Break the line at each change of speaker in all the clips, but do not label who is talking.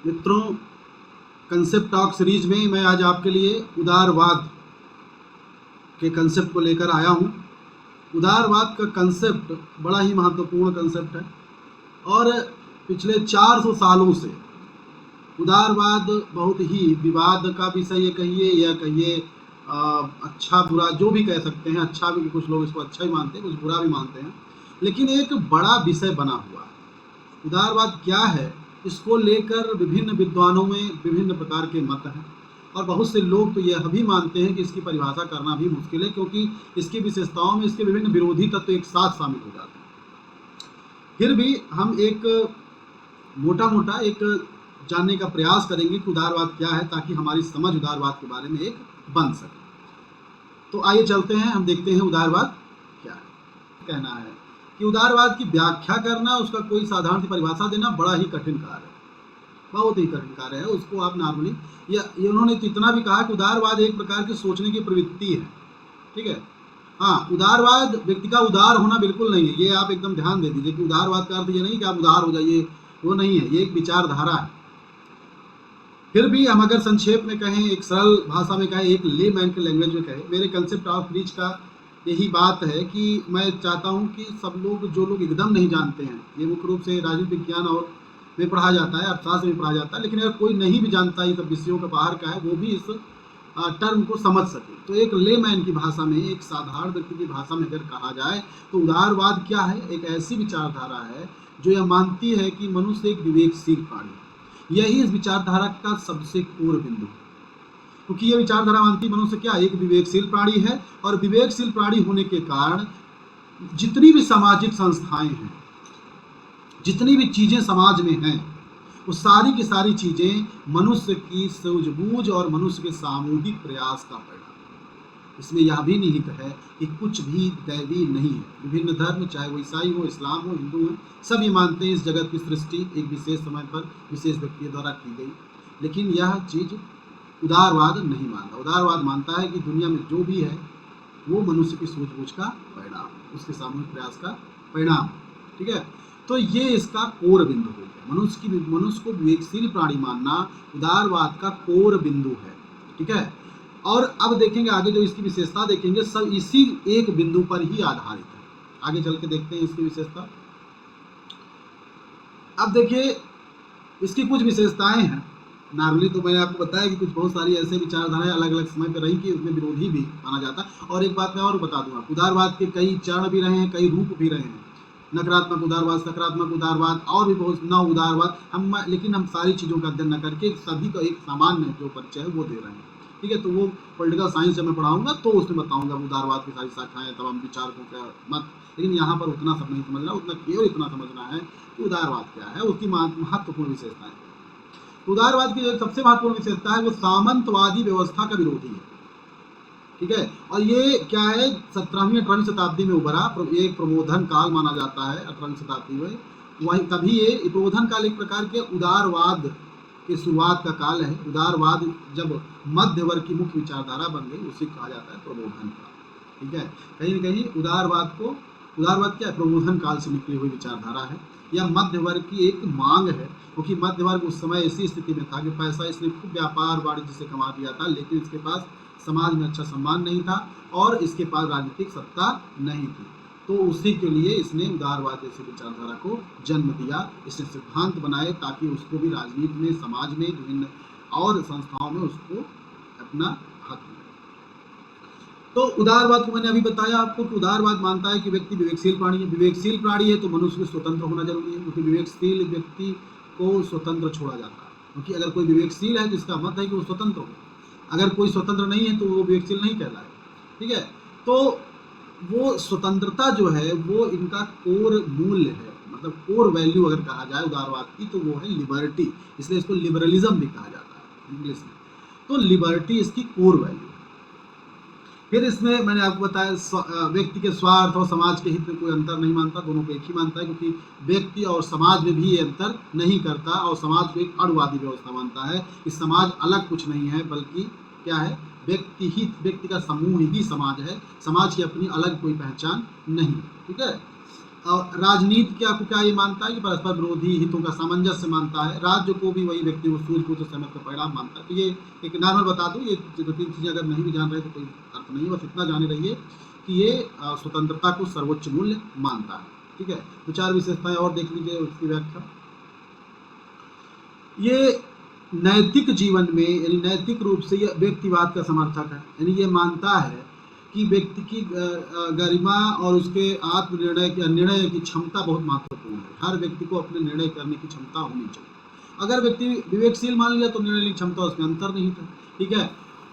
मित्रों, concept talk series में मैं आज आपके लिए उदारवाद के कंसेप्ट को लेकर आया हूँ। उदारवाद का कंसेप्ट बड़ा ही महत्वपूर्ण कंसेप्ट है और पिछले 400 सालों से उदारवाद बहुत ही विवाद का विषय ये कहिए या कहिए अच्छा बुरा जो भी कह सकते हैं। अच्छा भी, कुछ लोग इसको अच्छा ही मानते हैं, कुछ बुरा भी मानते हैं, लेकिन एक बड़ा विषय बना हुआ है। उदारवाद क्या है, इसको लेकर विभिन्न विद्वानों में विभिन्न प्रकार के मत हैं और बहुत से लोग तो यह भी मानते हैं कि इसकी परिभाषा करना भी मुश्किल है, क्योंकि इसकी विशेषताओं में इसके विभिन्न विरोधी तत्व एक साथ शामिल हो जाते हैं। फिर भी हम एक मोटा एक जानने का प्रयास करेंगे कि उदारवाद क्या है, ताकि हमारी समझ उदारवाद के बारे में एक बन सके। तो आइए चलते हैं, हम देखते हैं उदारवाद क्या है। कहना है कि उदारवाद की व्याख्या करना, उसका कोई साधारण सी परिभाषा देना बड़ा ही कठिन कार्य है, बहुत ही कठिन कार्य है। उसको आप नॉर्मली ये उन्होंने इतना भी कहा कि उदारवाद एक प्रकार की सोचने की प्रवृत्ति है, ठीक है। हाँ, उदारवाद व्यक्ति का उदार होना बिल्कुल नहीं है, ये आप एकदम ध्यान दे दीजिए कि उदारवाद का अर्थ ये नहीं कि आप उदार हो जाइए, वो नहीं है, ये एक विचारधारा है। फिर भी हम अगर संक्षेप में कहें, एक सरल भाषा में कहें, एक लेमैन के लैंग्वेज में कहें, मेरे कंसेप्ट ऑफ रीच का यही बात है कि मैं चाहता हूं कि सब लोग, जो लोग एकदम नहीं जानते हैं, ये मुख्य रूप से राजनीति विज्ञान और में पढ़ा जाता है, अर्थशास्त्र में पढ़ा जाता है, लेकिन अगर कोई नहीं भी जानता ये सब विषयों का बाहर का है, वो भी इस टर्म को समझ सके। तो एक लेमैन की भाषा में, एक साधारण व्यक्ति की भाषा में अगर कहा जाए तो उदारवाद क्या है, एक ऐसी विचारधारा है जो यह मानती है कि मनुष्य एक विवेकशील प्राणी है। यही इस विचारधारा का सबसे कोर बिंदु है, क्योंकि यह विचारधारा मानती मनुष्य क्या, एक विवेकशील प्राणी है, और विवेकशील प्राणी होने के कारण जितनी भी सामाजिक संस्थाएं हैं, जितनी भी चीजें समाज में हैं, वो सारी की सारी चीजें मनुष्य की सूझबूझ और मनुष्य के सामूहिक प्रयास का परिणाम है। इसमें यह भी निहित है कि कुछ भी दैवी नहीं है। विभिन्न धर्म, चाहे वो ईसाई हो, इस्लाम हो, हिंदू हो, सब ये मानते हैं इस जगत की सृष्टि एक विशेष समय पर विशेष व्यक्ति द्वारा की गई, लेकिन यह चीज उदारवाद नहीं मानता। उदारवाद मानता है कि दुनिया में जो भी है वो मनुष्य की सूझबूझ का परिणाम, उसके सामूहिक प्रयास का परिणाम, ठीक है। तो ये इसका कोर बिंदु हो गया। मनुष्य को विवेकशील प्राणी मानना उदारवाद का कोर बिंदु है, ठीक है। और अब देखेंगे आगे, जो इसकी विशेषता देखेंगे सब इसी एक बिंदु पर ही आधारित है। आगे चल के देखते हैं इसकी विशेषता। अब देखिए, इसकी कुछ विशेषताएं हैं। नॉर्मली तो मैंने आपको बताया कि कुछ बहुत सारी ऐसे विचारधाराएं अलग अलग समय पर रही कि उसमें विरोधी भी माना जाता। और एक बात मैं और बता दूंगा, उदारवाद के कई चरण भी रहे हैं, कई रूप भी रहे हैं। नकारात्मक उदारवाद, सकारात्मक उदारवाद और भी बहुत न उदारवाद। लेकिन हम सारी चीज़ों का अध्ययन न करके सभी का एक सामान्य जो परिचय है वो दे रहे हैं, ठीक है। तो वो पॉलिटिकल साइंस जब मैं पढ़ाऊंगा तो उसमें बताऊंगा उदारवाद की सारी शाखाएं, तमाम विचारकों का मत। लेकिन यहाँ पर उतना सब नहीं समझना, उतना केवल इतना समझना है कि उदारवाद क्या है, उसकी महत्वपूर्ण विशेषताएं। उदारवाद की जो सबसे महत्वपूर्ण विशेषता है वो सामंतवादी व्यवस्था का विरोधी है, ठीक है। और ये क्या है, 17वीं 18वीं शताब्दी में उभरा, एक प्रबोधन काल माना जाता है 18वीं शताब्दी में। वही तभी ये प्रबोधन काल एक प्रकार के उदारवाद की शुरुआत का काल है। उदारवाद जब मध्य वर्ग की मुख्य विचारधारा बन गई, उसे कहा जाता है प्रबोधन काल, ठीक है। कहीं न कहीं उदारवाद क्या है, प्रबोधन काल से निकली हुई विचारधारा है, या मध्य वर्ग की एक मांग है, क्योंकि मध्य वर्ग उस समय ऐसी स्थिति में था कि पैसा इसने खूब व्यापार वाणिज्य से कमा दिया था, लेकिन इसके पास समाज में अच्छा सम्मान नहीं था और इसके पास राजनीतिक सत्ता नहीं थी। तो उसी के लिए इसने उदारवाद जैसी विचारधारा को जन्म दिया, इसने सिद्धांत बनाए ताकि उसको भी राजनीति में, समाज में, विभिन्न और संस्थाओं में उसको अपना हक मिले। तो उदारवाद को मैंने अभी बताया आपको कि उदारवाद मानता है कि व्यक्ति विवेकशील प्राणी है। विवेकशील प्राणी है तो मनुष्य को स्वतंत्र होना जरूरी है, क्योंकि विवेकशील व्यक्ति को स्वतंत्र छोड़ा जाता है। क्योंकि अगर कोई विवेकशील है तो इसका मत है कि वो स्वतंत्र हो, अगर कोई स्वतंत्र नहीं है तो वो विवेकशील नहीं कहलाएगा, ठीक है। तो वो स्वतंत्रता जो है वो इनका कोर मूल्य है, मतलब कोर वैल्यू अगर कहा जाए उदारवाद की तो वो है लिबर्टी। इसलिए इसको लिबरलिज्म भी कहा जाता है इंग्लिश में। तो लिबर्टी इसकी कोर वैल्यू। फिर इसमें मैंने आपको बताया व्यक्ति के स्वार्थ और समाज के हित में कोई अंतर नहीं मानता, दोनों को एक ही मानता है, क्योंकि व्यक्ति और समाज में भी ये अंतर नहीं करता। और समाज को एक अणुवादी व्यवस्था मानता है कि समाज अलग कुछ नहीं है, बल्कि क्या है, व्यक्ति का समूह ही समाज है। समाज की अपनी अलग कोई पहचान नहीं, ठीक है। और राजनीति क्या को क्या ये मानता है कि परस्पर विरोधी हितों का सामंजस्य मानता है। राज्य को भी वही व्यक्ति सूझबूझ सहमत का परिणाम मानता है। तो ये एक नॉर्मल बता दूं, ये 2-3 चीज़ें अगर नहीं भी जान रहे तो कोई अर्थ नहीं है, बस इतना जाने रहिए कि ये स्वतंत्रता को सर्वोच्च मूल्य मानता है। ठीक है, 2-4 विशेषताएं और देख लीजिए उसकी व्याख्या। ये नैतिक जीवन में यानी नैतिक रूप से यह व्यक्तिवाद का समर्थक है, यानी ये मानता है कि व्यक्ति की गरिमा और उसके निर्णय की क्षमता बहुत महत्वपूर्ण है। हर व्यक्ति को अपने निर्णय करने की क्षमता होनी चाहिए। अगर व्यक्ति विवेकशील मान लिया तो निर्णय की क्षमता उसमें अंतर नहीं था। ठीक है,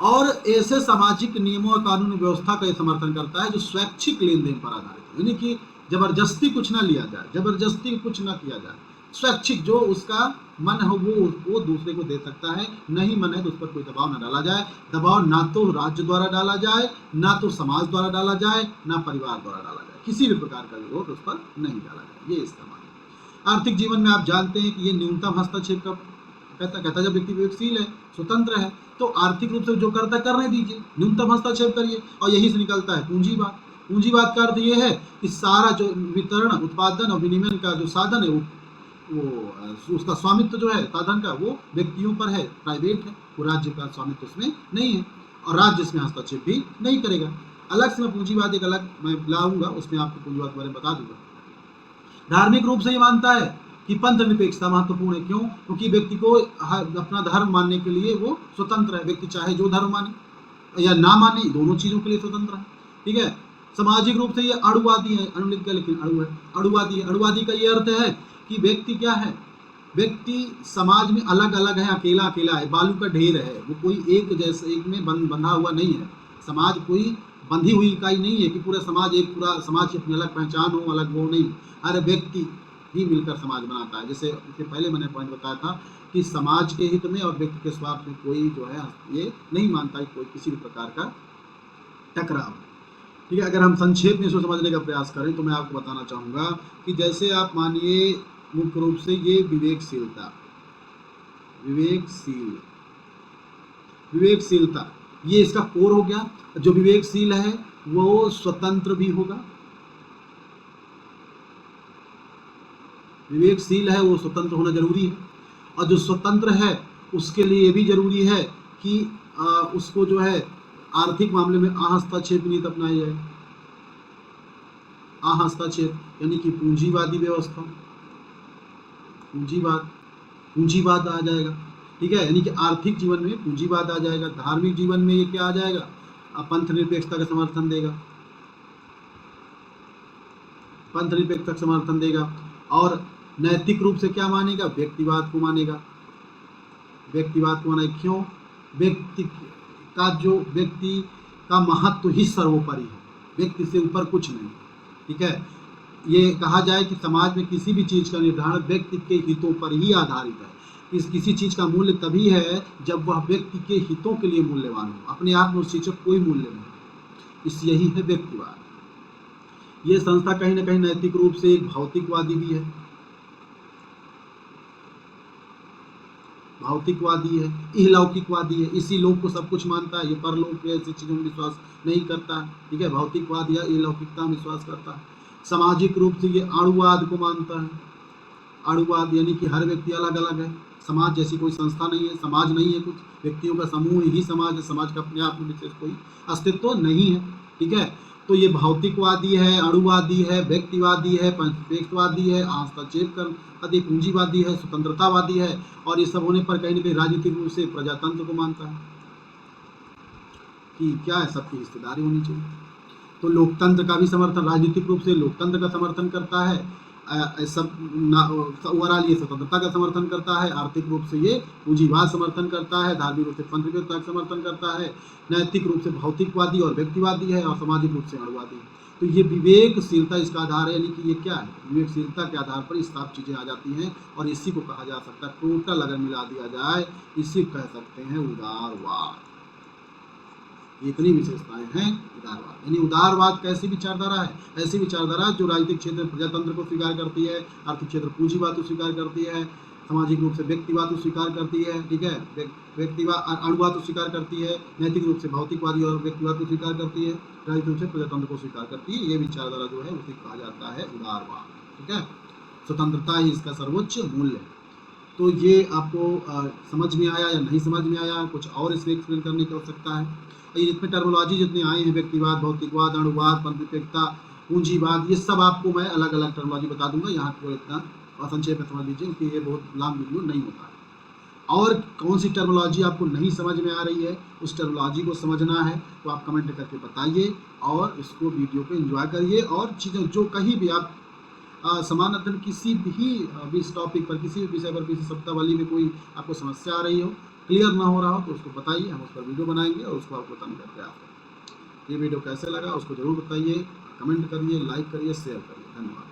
और ऐसे सामाजिक नियमों और कानूनी व्यवस्था का समर्थन करता है जो स्वैच्छिक लेन देन पर आधारित है, यानी कि जबरदस्ती कुछ ना लिया जाए, जबरदस्ती कुछ ना किया जाए। स्वैच्छिक, जो उसका मन हो वो दूसरे को दे सकता है, नहीं मन है तो उस पर कोई दबाव न डाला जाए। दबाव ना तो राज्य द्वारा डाला जाए, ना तो समाज द्वारा डाला जाए, ना परिवार द्वारा डाला जाए, किसी भी प्रकार का विरोध उस पर नहीं डाला जाए, ये इसका मानना है। आर्थिक जीवन में आप जानते हैं कि ये न्यूनतम हस्तक्षेप का कहता जब व्यक्ति विवेकशील है, स्वतंत्र है, तो आर्थिक रूप से जो करता करने दीजिए, न्यूनतम हस्तक्षेप करिए। और यही से निकलता है पूंजीवाद। पूंजीवाद का अर्थ ये है कि सारा जो वितरण, उत्पादन और विनिमय का जो साधन है वो उसका स्वामित्व जो है साधन का वो व्यक्तियों पर है, प्राइवेट है, वो राज्य का स्वामित्व उसमें नहीं है और राज्य इसमें हस्तक्षेप भी नहीं करेगा। अलग से मैं पूंजीवाद एक अलग मैं लाऊंगा, उसमें आपको पूंजीवाद के बारे में बता दूंगा। धार्मिक रूप से ये मानता है कि पंथ निरपेक्षता महत्वपूर्ण है। क्यों? क्योंकि व्यक्ति को अपना धर्म मानने के लिए वो स्वतंत्र है। व्यक्ति चाहे जो धर्म माने या ना माने, दोनों चीजों के लिए स्वतंत्र है। ठीक है, सामाजिक रूप से ये अणुवादी है, अणु लिख लेकिन अणु है, अणुवादी है। अणुवादी का ये अर्थ है कि व्यक्ति क्या है, व्यक्ति समाज में अलग अलग है, अकेला अकेला है, बालू का ढेर है, वो कोई एक जैसे एक में बंधा हुआ नहीं है। समाज कोई बंधी हुई इकाई नहीं है कि पूरा समाज एक पूरा समाज की अपनी अलग पहचान हो, अलग वो नहीं। हर व्यक्ति ही मिलकर समाज बनाता है। जैसे इससे पहले मैंने पॉइंट बताया था कि समाज के हित में और व्यक्ति के स्वार्थ में कोई जो है ये नहीं मानता कि कोई किसी भी प्रकार का टकराव। ठीक है, अगर हम संक्षेप में इसको समझने का प्रयास करें तो मैं आपको बताना चाहूँगा कि जैसे आप मानिए मुख्य रूप से ये विवेकशीलता ये इसका कोर हो गया। जो विवेकशील है वो स्वतंत्र भी होगा, विवेकशील है वो स्वतंत्र होना जरूरी है। और जो स्वतंत्र है उसके लिए ये भी जरूरी है कि उसको जो है आर्थिक मामले में अहस्तक्षेप नीति अपनाई जाए। अहस्तक्षेप यानी कि पूंजीवादी व्यवस्था, पूंजीवाद आ जाएगा। ठीक है, यानी कि आर्थिक जीवन में पूंजीवाद आ जाएगा। धार्मिक जीवन में ये क्या आ जाएगा, पंथ निरपेक्षता का समर्थन देगा, पंथ निरपेक्षता का समर्थन देगा। और नैतिक रूप से क्या मानेगा, व्यक्तिवाद को मानेगा, व्यक्तिवाद को मानेगा। क्यों? व्यक्ति का महत्व ही सर्वोपरि है, व्यक्ति से ऊपर कुछ नहीं। ठीक है, ये कहा जाए कि समाज में किसी भी चीज़ का निर्धारण व्यक्ति के हितों पर ही आधारित है। किसी चीज़ का मूल्य तभी है जब वह व्यक्ति के हितों के लिए मूल्यवान हो, अपने आप में उस चीज़ का कोई मूल्य नहीं। यही है व्यक्तिवाद। ये संस्था कहीं ना कहीं नैतिक रूप से एक भौतिकवादी भी है, भौतिकवादी है, इहलौकिकवादी है। इसी लोक को सब कुछ मानता है, ये परलोक के ऐसी चीज़ों में विश्वास नहीं करता है। ठीक है, भौतिकवाद या इहलौकिकता में विश्वास करता है। सामाजिक रूप से ये अणुवाद को मानता है। अणुवाद यानी कि हर व्यक्ति अलग अलग है, समाज जैसी कोई संस्था नहीं है, समाज नहीं है, कुछ व्यक्तियों का समूह ही समाज है, समाज का अपने आप में विशेष कोई अस्तित्व नहीं है। ठीक है, तो ये भौतिकवादी है, अणुवादी है, व्यक्तिवादी है, पंथनिरपेक्षवादी है, हस्तक्षेप कर पूंजीवादी है, स्वतंत्रतावादी है। और ये सब होने पर कहीं ना कहीं राजनीतिक रूप से प्रजातंत्र को मानता है कि क्या है, सबकी हिस्सेदारी होनी चाहिए। तो लोकतंत्र का भी समर्थन, राजनीतिक रूप से लोकतंत्र का समर्थन करता है। सब ओवरऑल ये स्वतंत्रता का समर्थन करता है। आर्थिक रूप से ये पूंजीवाद समर्थन करता है। धार्मिक रूप से पंथनिरपेक्षता का समर्थन करता है। नैतिक रूप से भौतिकवादी और व्यक्तिवादी है और सामाजिक रूप से अणुवादी है। तो ये विवेकशीलता इसका आधार है, यानी कि ये क्या है, विवेकशीलता के आधार पर इस सब चीज़ें आ जाती हैं। और इसी को कहा जा सकता है, टोटल अगर मिला दिया जाए इसी कह सकते हैं उदारवाद। इतनी विशेषताएं हैं उदारवाद। यानी उदारवाद कैसी विचारधारा है, ऐसी विचारधारा जो राजनीतिक क्षेत्र प्रजातंत्र को स्वीकार करती है, आर्थिक क्षेत्र पूंजीवाद को स्वीकार करती है, सामाजिक रूप से व्यक्तिवाद को स्वीकार करती है, ठीक है, व्यक्तिवाद अणुवाद को स्वीकार करती है, नैतिक रूप से भौतिकवादी और व्यक्तिवाद को स्वीकार करती है, राजनीतिक रूप से प्रजातंत्र को स्वीकार करती है। ये विचारधारा जो है उसे कहा जाता है उदारवाद, ठीक है। स्वतंत्रता ही इसका सर्वोच्च मूल्य है। तो ये आपको समझ में आया या नहीं समझ में आया, कुछ और इसमें एक्सप्लेन करने की आवश्यकता है। ये जितने टर्मोलॉजी जितने आए हैं, व्यक्तिवाद, भौतिकवाद, अणुवाद, पंथनिरपेक्षता, पूंजीवाद, ये सब आपको मैं अलग अलग टर्मोलॉजी बता दूंगा। यहाँ को इतना संक्षेप में समझ लीजिए कि ये बहुत लंबा वीडियो नहीं होता है। और कौन सी टर्मोलॉजी आपको नहीं समझ में आ रही है, उस टर्मोलॉजी को समझना है तो आप कमेंट करके बताइए और इसको वीडियो को एंजॉय करिए। और चीज़ें जो कहीं भी आप समानार्थन किसी भी इस टॉपिक पर, किसी भी विषय पर, किसी शब्दावली में कोई आपको समस्या आ रही हो, क्लियर ना हो रहा हो, तो उसको बताइए, हम उस पर वीडियो बनाएंगे और उसको आपको बताने का प्रयास करेंगे। ये वीडियो कैसे लगा उसको ज़रूर बताइए, कमेंट करिए, लाइक करिए, शेयर करिए। धन्यवाद।